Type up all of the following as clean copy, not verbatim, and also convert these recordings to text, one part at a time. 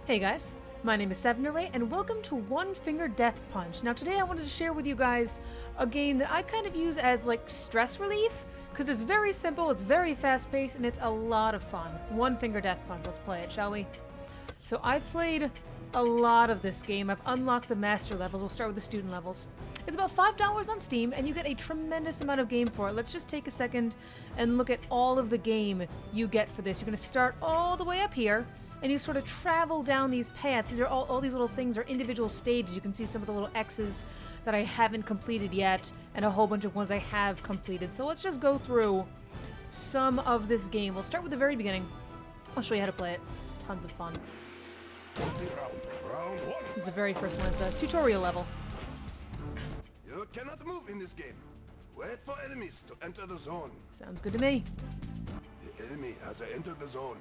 Hey guys, my name is Sevenaray and welcome to One Finger Death Punch. Now today I wanted to share with you guys a game that I kind of use as like stress relief because it's very simple, it's very fast paced, and it's a lot of fun. One Finger Death Punch, let's play it, shall we? So I've played a lot of this game. I've unlocked the master levels. We'll start with the student levels. It's about $5 on Steam and you get a tremendous amount of game for it. Let's just take a second and look at all of the game you get for this. You're going to start all the way up here. And you sort of travel down these paths. These are all these little things are individual stages. You can see some of the little X's that I haven't completed yet, and a whole bunch of ones I have completed. So let's just go through some of this game. We'll start with the very beginning. I'll show you how to play it. It's tons of fun. This is the very first one. It's a tutorial level. You cannot move in this game. Wait for enemies to enter the zone. Sounds good to me. The enemy has entered the zone.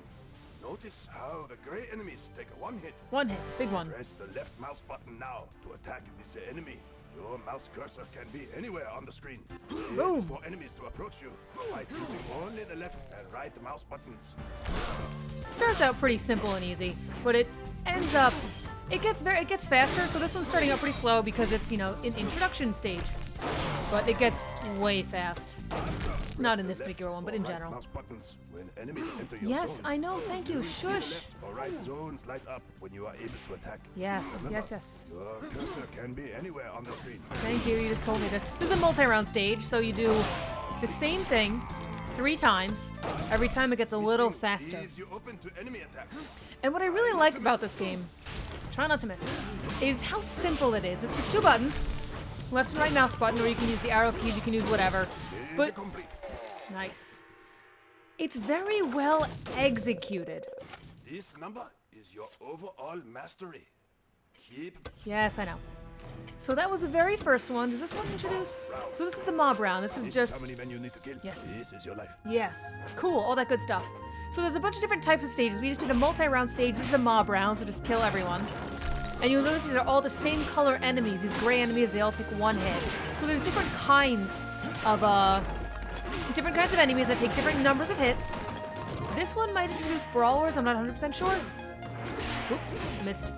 Notice how the gray enemies take one hit. One hit, big one. Press the left mouse button now to attack this enemy. Your mouse cursor can be anywhere on the screen. Boom. Wait for enemies to approach you. Fight using only the left and right mouse buttons. It starts out pretty simple and easy, but it ends up, it gets faster. So this one's starting out pretty slow because it's, you know, an introduction stage, but it gets way fast. Not in this particular one, but in general. Mouse buttons when enemies enter your Yes, zone. I know. Thank you. Shush. Left or right zones light up when you are able to attack. Yes, Remember, yes. Your cursor can be anywhere on the screen. Thank you. You just told me this. This is a multi-round stage, so you do the same thing 3 times. Every time it gets a little faster. Leaves you open to enemy attacks. And what I really like about this game, try not to miss, is how simple it is. It's just 2 buttons, left and right mouse button, or you can use the arrow keys. You can use whatever. But Complete. nice. It's very well executed. This number is your overall mastery. Keep. Yes, I know. So that was the very first one. Does this one introduce? So this is the mob round. This is This just... is how many men you need to kill. Yes. This is your life. Yes. Cool. All that good stuff. So there's a bunch of different types of stages. We just did a multi-round stage. This is a mob round, so just kill everyone. And you'll notice these are all the same color enemies. These gray enemies, they all take 1 hit. So there's different kinds of enemies that take different numbers of hits. This one might introduce brawlers. I'm not 100% sure. Oops, missed.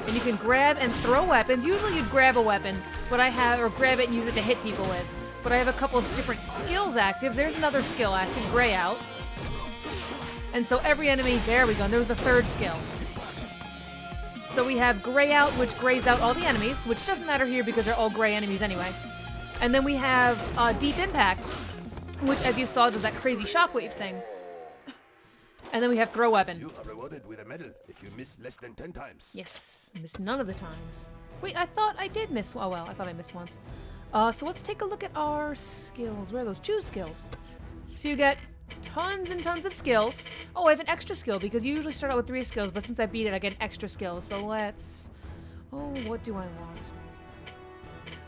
And you can grab and throw weapons. Usually you'd grab a weapon, but or grab it and use it to hit people with. But I have a couple of different skills active. There's another skill active, gray out. And so every enemy, there we go. And there was the 3rd skill. So we have gray out, which grays out all the enemies, which doesn't matter here because they're all gray enemies anyway. And then we have deep impact, which, as you saw, does that crazy shockwave thing. And then we have throw weapon. You are rewarded with a medal if you miss less than 10 times. Yes, I missed none of the times. Wait, I thought I did miss. Oh well, I thought I missed once. So let's take a look at our skills. Where are those? Choose skills. So you get tons and tons of skills. Oh, I have an extra skill because you usually start out with 3 skills, but since I beat it, I get an extra skill. So let's... Oh, what do I want?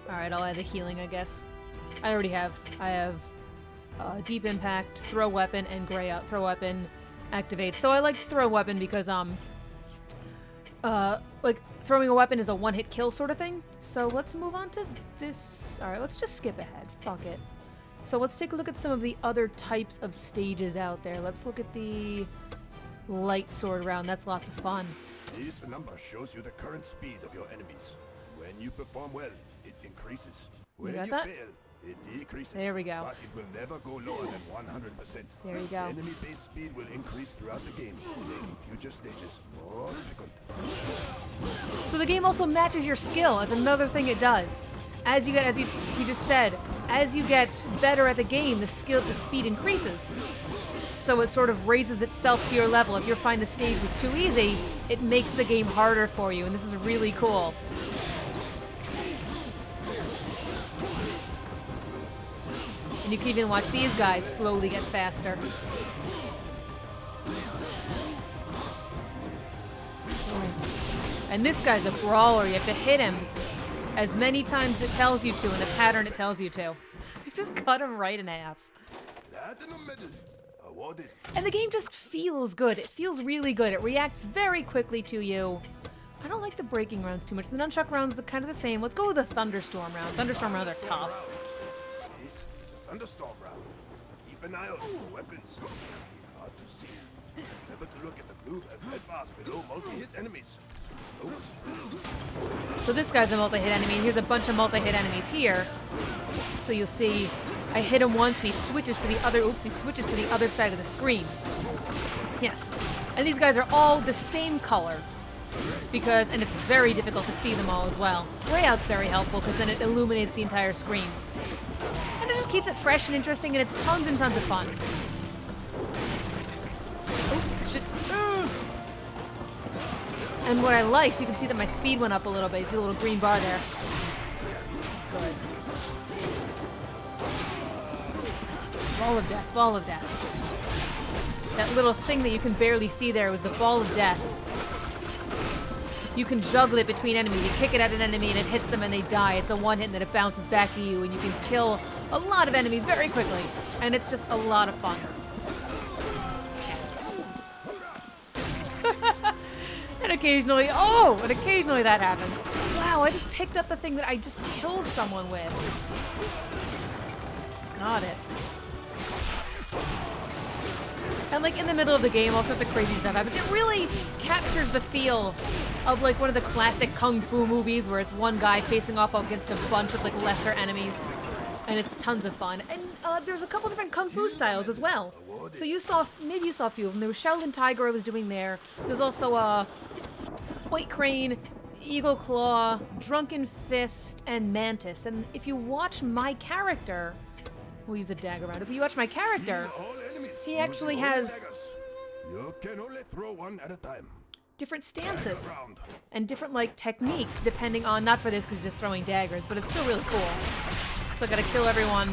Alright, I'll add the healing, I guess. I already have. I have deep impact, throw weapon, and gray out. Throw weapon activates. So I like throw weapon because, like, throwing a weapon is a 1-hit kill sort of thing. So let's move on to this. Alright, let's just skip ahead. Fuck it. So let's take a look at some of the other types of stages out there. Let's look at the light sword round. That's lots of fun. This number shows you the current speed of your enemies. When you perform well, it increases. When got you that? fail, it decreases. There we go. But it will never go lower than 100%. There you go. Enemy base speed will increase throughout the game, making future stages more difficult. So the game also matches your skill. That's another thing it does. As you just said, as you get better at the game, the speed increases. So it sort of raises itself to your level. If you find the stage was too easy, it makes the game harder for you, and this is really cool. And you can even watch these guys slowly get faster. And this guy's a brawler. You have to hit him as many times as it tells you to in the pattern it tells you to. Just cut him right in half. Platinum medal awarded. And the game just feels good. It feels really good. It reacts very quickly to you. I don't like the breaking rounds too much. The Nunchuck rounds are kind of the same. Let's go with the Thunderstorm round. Thunderstorm rounds are tough. This is a Thunderstorm round. Keep an eye out for weapons. It can be hard to see. Remember to look at the blue and red bars below multi-hit enemies. So this guy's a multi-hit enemy, and here's a bunch of multi-hit enemies here. So you'll see, I hit him once, and he switches to the other. Oops, he switches to the other side of the screen. Yes, and these guys are all the same color, and it's very difficult to see them all as well. Gray out's very helpful because then it illuminates the entire screen, and it just keeps it fresh and interesting, and it's tons and tons of fun. Oops, shit. And what I like, so you can see that my speed went up a little bit. You see the little green bar there. Good. Ball of death, ball of death. That little thing that you can barely see there was the ball of death. You can juggle it between enemies. You kick it at an enemy and it hits them and they die. It's a one hit and then it bounces back at you, and you can kill a lot of enemies very quickly. And it's just a lot of fun. Yes. And occasionally that happens. Wow, I just picked up the thing that I just killed someone with. Got it. And like in the middle of the game, all sorts of crazy stuff happens. It really captures the feel of like one of the classic kung fu movies where it's one guy facing off against a bunch of like lesser enemies. And it's tons of fun. And there's a couple different kung fu styles as well. So maybe you saw a few of them. There was Shaolin Tiger I was doing there. There's also White Crane, Eagle Claw, Drunken Fist, and Mantis. And if you watch my character, we'll use a dagger round. If you watch my character, he actually has You can only throw one at a time. different stances and different like techniques depending on, not for this because he's just throwing daggers, but it's still really cool. So I gotta kill everyone.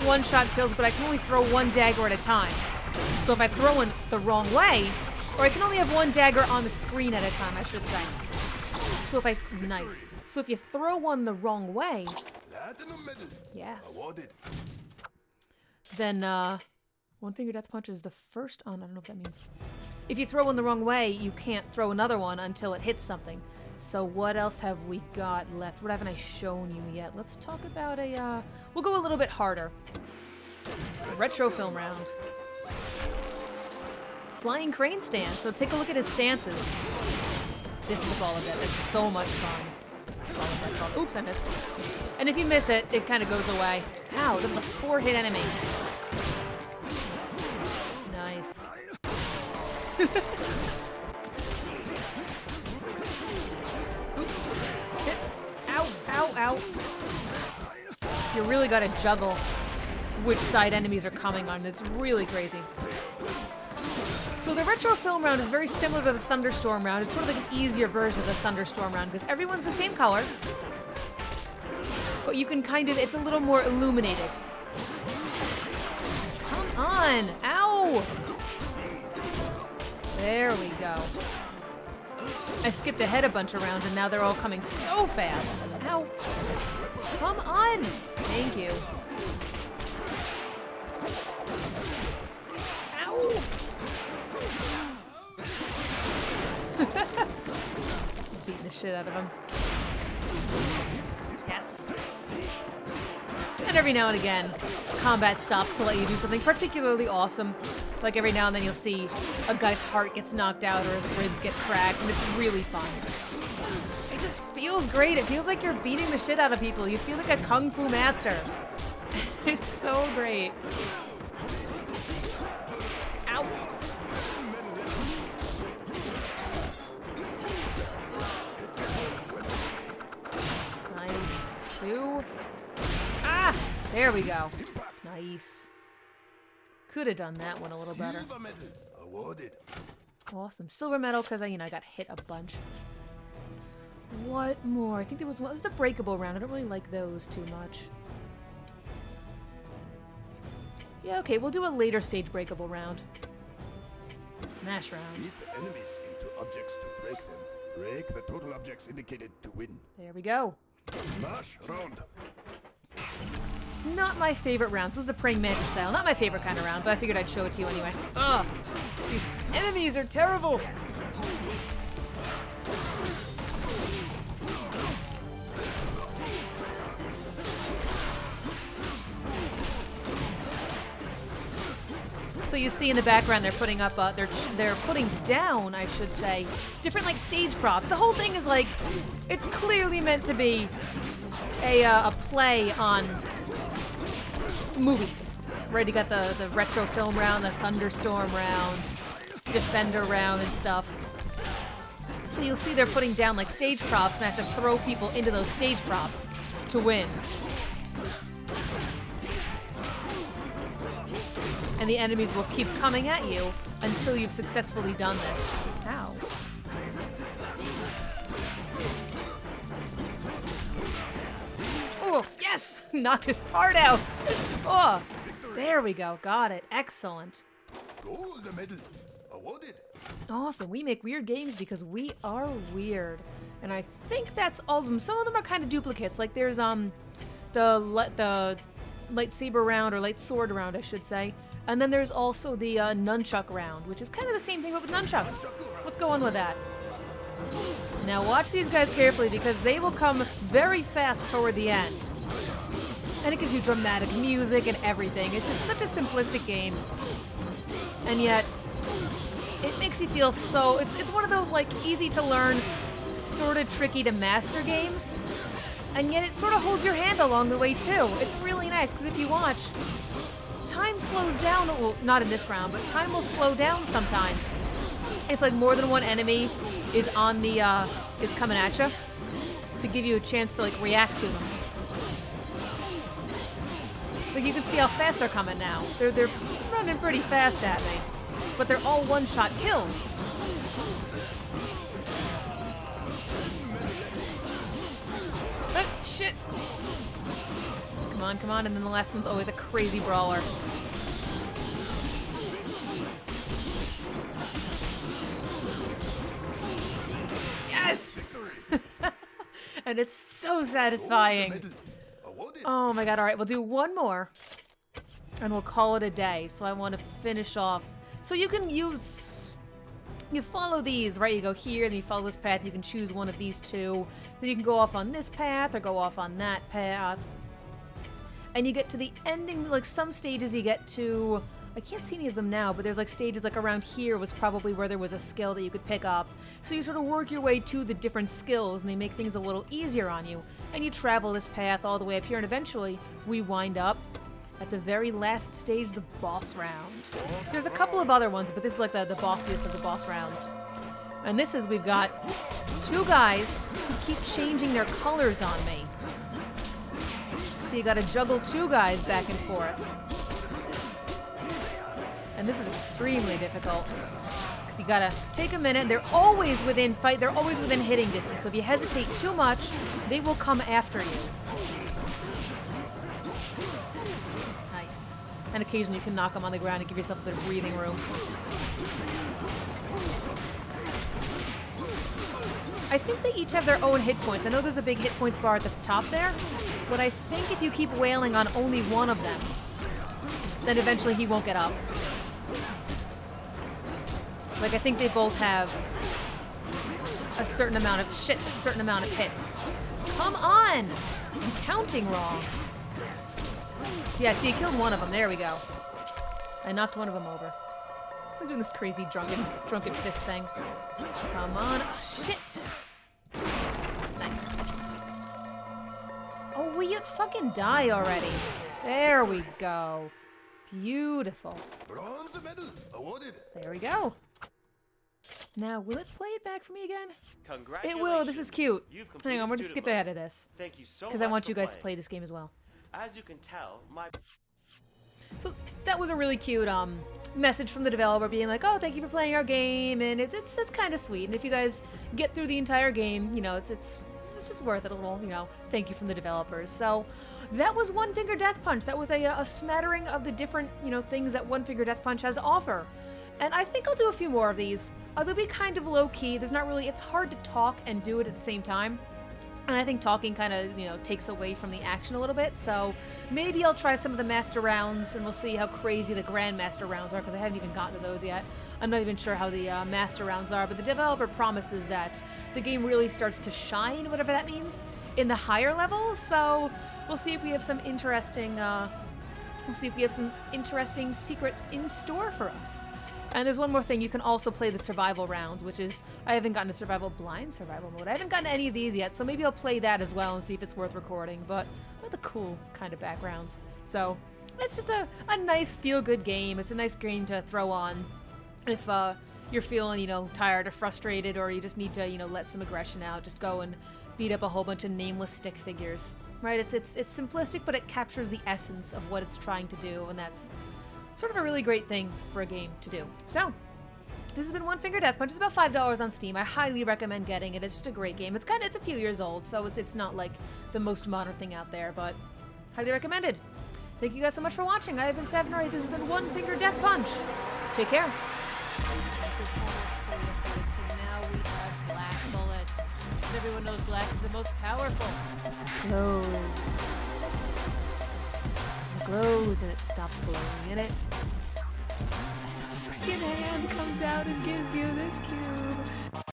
One-shot kills, but I can only throw one dagger at a time. So if I throw one the wrong way, or I can only have one dagger on the screen at a time, I should say. So if nice. So if you throw one the wrong way, yes. Then one finger death punch is the first on. I don't know what that means. If you throw one the wrong way, you can't throw another one until it hits something. So what else have we got left? What haven't I shown you yet? Let's talk about we'll go a little bit harder. A retro film round. Flying crane stance. So take a look at his stances. This is the ball of death. It's so much fun. Ball of death, ball. Oops, I missed. And if you miss it, it kind of goes away. Ow, that was a 4-hit enemy. Nice. Oops. Shit. Ow, ow, ow. You really gotta juggle which side enemies are coming on. It's really crazy. So the retro film round is very similar to the Thunderstorm round. It's sort of like an easier version of the Thunderstorm round because everyone's the same color. But you can it's a little more illuminated. Come on! Ow! There we go. I skipped ahead a bunch of rounds and now they're all coming so fast. Ow! Come on! Thank you. Ow! Beating the shit out of him. Yes. And every now and again, combat stops to let you do something particularly awesome. Like every now and then you'll see a guy's heart gets knocked out or his ribs get cracked, and it's really fun. It just feels great. It feels like you're beating the shit out of people. You feel like a kung fu master. It's so great. Ow. Nice. 2. Ah! There we go. Nice. Could have done that one a little better. Awesome. Silver medal because I got hit a bunch. What more? I think there was one. There's a breakable round. I don't really like those too much. Yeah, okay. We'll do a later stage breakable round. Smash round. Hit enemies into objects to break them. Break the total objects indicated to win. There we go. Smash round. Not my favorite round. So this is a praying mantis style. Not my favorite kind of round, but I figured I'd show it to you anyway. Ugh! These enemies are terrible! So you see in the background they're putting up, they're putting down, I should say, different like stage props. The whole thing is like, it's clearly meant to be a play on movies. Right, you got the retro film round, the Thunderstorm round, Defender round and stuff. So you'll see they're putting down like stage props and I have to throw people into those stage props to win. And the enemies will keep coming at you until you've successfully done this. Ow. Oh, yes! Knocked his heart out! Oh, there we go. Got it. Excellent. Gold medal awarded. Awesome. We make weird games because we are weird. And I think that's all of them. Some of them are kind of duplicates. Like there's the lightsaber round, or light sword round, I should say. And then there's also the Nunchuck round, which is kind of the same thing but with nunchucks. Let's go on with that. Now watch these guys carefully because they will come very fast toward the end. And it gives you dramatic music and everything. It's just such a simplistic game. And yet, it makes you feel so... It's one of those, like, easy to learn, sort of tricky to master games. And yet it sort of holds your hand along the way, too. It's really nice, because if you watch, time slows down. Well, not in this round, but time will slow down sometimes. If, like, more than one enemy is on the, is coming at you, to give you a chance to, like, react to them. Like, you can see how fast they're coming now. They're running pretty fast at me. But they're all one-shot kills. Oh, shit! Come on, come on, and then the last one's always a crazy brawler. Yes! And it's so satisfying. Oh my god, alright, we'll do one more. And we'll call it a day. So I want to finish off. So you can use... You follow these, right? You go here, and you follow this path. You can choose one of these two. Then you can go off on this path, or go off on that path. And you get to the ending, like some stages you get to... I can't see any of them now, but there's like stages like around here was probably where there was a skill that you could pick up. So you sort of work your way to the different skills, and they make things a little easier on you. And you travel this path all the way up here, and eventually we wind up at the very last stage, the boss round. There's a couple of other ones, but this is like the bossiest of the boss rounds. And this is, we've got two guys who keep changing their colors on me. So you gotta juggle two guys back and forth. And this is extremely difficult. Because you gotta take a minute. They're always within fight, they're always within hitting distance. So if you hesitate too much, they will come after you. Nice. And occasionally you can knock them on the ground and give yourself a bit of breathing room. I think they each have their own hit points. I know there's a big hit points bar at the top there, but I think if you keep wailing on only one of them, then eventually he won't get up. Like, I think they both have a certain amount of a certain amount of hits. Come on! I'm counting wrong. Yeah, see, you killed one of them. There we go. I knocked one of them over. I was doing this crazy drunken fist thing. Come on. Oh, shit! Nice. Oh, will you fucking die already? There we go. Beautiful. Bronze medal awarded. There we go. Now, will it play it back for me again? Congratulations. It will. This is cute. You've Hang on, we're going to student skip mode. ahead of this. Thank you so much. Because I want you guys to for play this game as well. As you can tell, my... So that was a really cute message from the developer being like, oh, thank you for playing our game, and it's kind of sweet. And if you guys get through the entire game, you know, it's just worth it a little, you know, thank you from the developers. So that was One Finger Death Punch. That was a smattering of the different, you know, things that One Finger Death Punch has to offer. And I think I'll do a few more of these. They'll be kind of low-key. There's not really, it's hard to talk and do it at the same time. And I think talking kind of, you know, takes away from the action a little bit. So maybe I'll try some of the master rounds, and we'll see how crazy the grandmaster rounds are, because I haven't even gotten to those yet. I'm not even sure how the master rounds are, but the developer promises that the game really starts to shine, whatever that means, in the higher levels. So we'll see if we have some interesting We'll see if we have some interesting secrets in store for us. And there's one more thing. You can also play the survival rounds, which is, I haven't gotten to blind survival mode. I haven't gotten any of these yet, so maybe I'll play that as well and see if it's worth recording. But with the cool kind of backgrounds. So it's just a nice feel-good game. It's a nice game to throw on if you're feeling, tired or frustrated, or you just need to, let some aggression out. Just go and beat up a whole bunch of nameless stick figures. Right? It's simplistic, but it captures the essence of what it's trying to do, and that's sort of a really great thing for a game to do. So, this has been One Finger Death Punch. It's about $5 on Steam. I highly recommend getting it. It's just a great game. It's a few years old, so it's not like the most modern thing out there, but highly recommended. Thank you guys so much for watching. I have been Savinori. This has been One Finger Death Punch. Take care. This is almost fully afforded, so now we have black bullets. Because everyone knows black is the most powerful. Glows. It glows and it stops glowing, and it... freaking hand comes out and gives you this